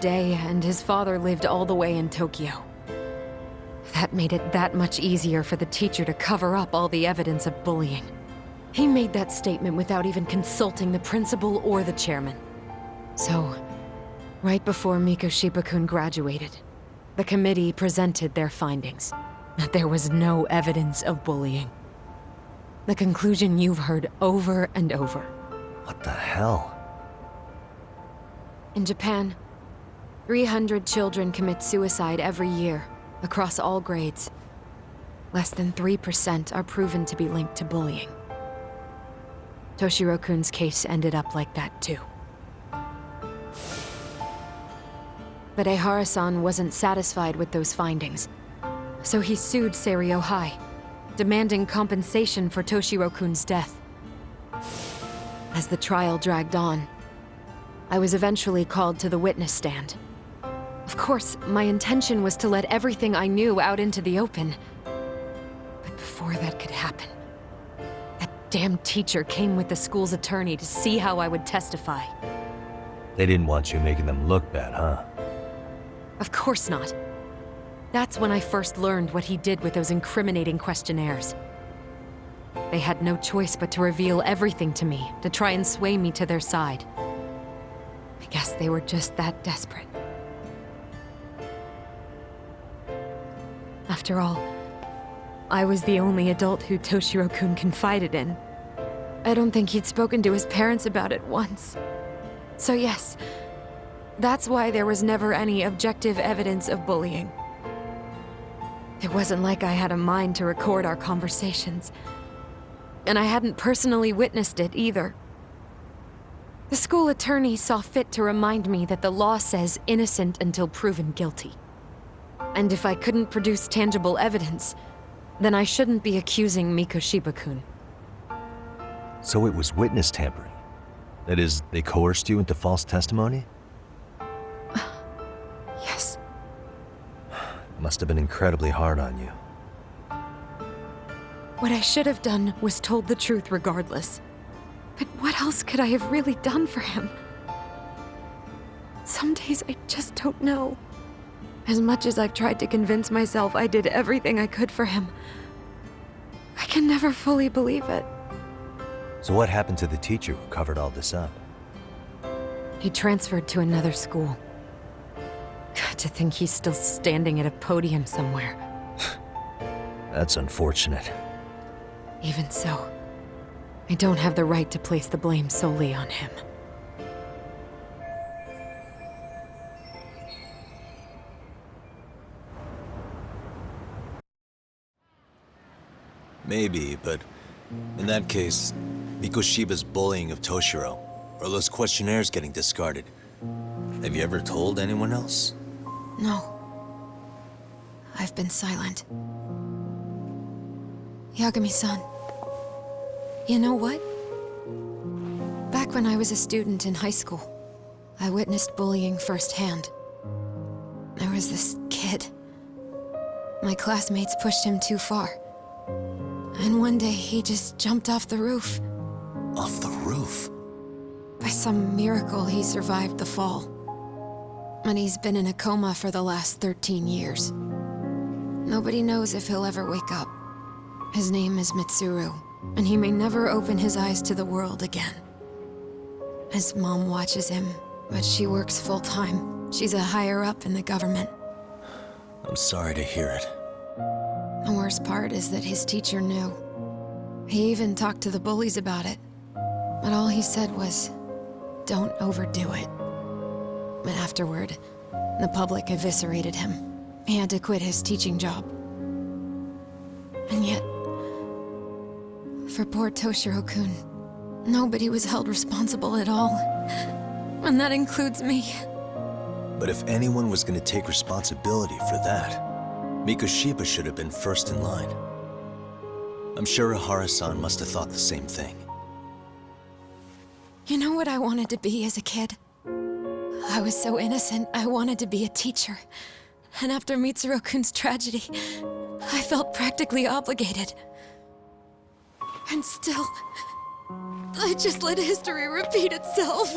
day, and his father lived all the way in Tokyo. That made it that much easier for the teacher to cover up all the evidence of bullying. He made that statement without even consulting the principal or the chairman. So, right before Mikoshiba-kun graduated, the committee presented their findings, that there was no evidence of bullying. The conclusion you've heard over and over. What the hell? In Japan, 300 children commit suicide every year, across all grades. Less than 3% are proven to be linked to bullying. Toshiro-kun's case ended up like that too. But Ehara-san wasn't satisfied with those findings, so he sued Seiryo High, demanding compensation for Toshiro-kun's death. As the trial dragged on, I was eventually called to the witness stand. Of course, my intention was to let everything I knew out into the open. But before that could happen, that damn teacher came with the school's attorney to see how I would testify. They didn't want you making them look bad, huh? Of course not. That's when I first learned what he did with those incriminating questionnaires. They had no choice but to reveal everything to me, to try and sway me to their side. I guess they were just that desperate. After all, I was the only adult who Toshiro-kun confided in. I don't think he'd spoken to his parents about it once. So yes, that's why there was never any objective evidence of bullying. It wasn't like I had a mind to record our conversations. And I hadn't personally witnessed it either. The school attorney saw fit to remind me that the law says innocent until proven guilty. And if I couldn't produce tangible evidence, then I shouldn't be accusing Mikoshiba-kun. So it was witness tampering? That is, they coerced you into false testimony? Yes. It must have been incredibly hard on you. What I should have done was told the truth regardless. But what else could I have really done for him? Some days I just don't know. As much as I've tried to convince myself I did everything I could for him, I can never fully believe it. So what happened to the teacher who covered all this up? He transferred to another school. To think he's still standing at a podium somewhere. That's unfortunate. Even so, I don't have the right to place the blame solely on him. Maybe, but in that case, Mikoshiba's bullying of Toshiro, or those questionnaires getting discarded, have you ever told anyone else? No. I've been silent. Yagami-san, you know what? Back when I was a student in high school, I witnessed bullying firsthand. There was this kid. My classmates pushed him too far. And one day he just jumped off the roof. Off the roof? By some miracle, he survived the fall. And he's been in a coma for the last 13 years. Nobody knows if he'll ever wake up. His name is Mitsuru, and he may never open his eyes to the world again. His mom watches him, but she works full-time. She's a higher-up in the government. I'm sorry to hear it. The worst part is that his teacher knew. He even talked to the bullies about it. But all he said was, don't overdo it. But afterward, the public eviscerated him. He had to quit his teaching job. And yet, for poor Toshiro-kun, nobody was held responsible at all. And that includes me. But if anyone was going to take responsibility for that, Mikoshiba should have been first in line. I'm sure Ehara-san must have thought the same thing. You know what I wanted to be as a kid? I was so innocent, I wanted to be a teacher. And after Mitsuru-kun's tragedy, I felt practically obligated. And still, I just let history repeat itself.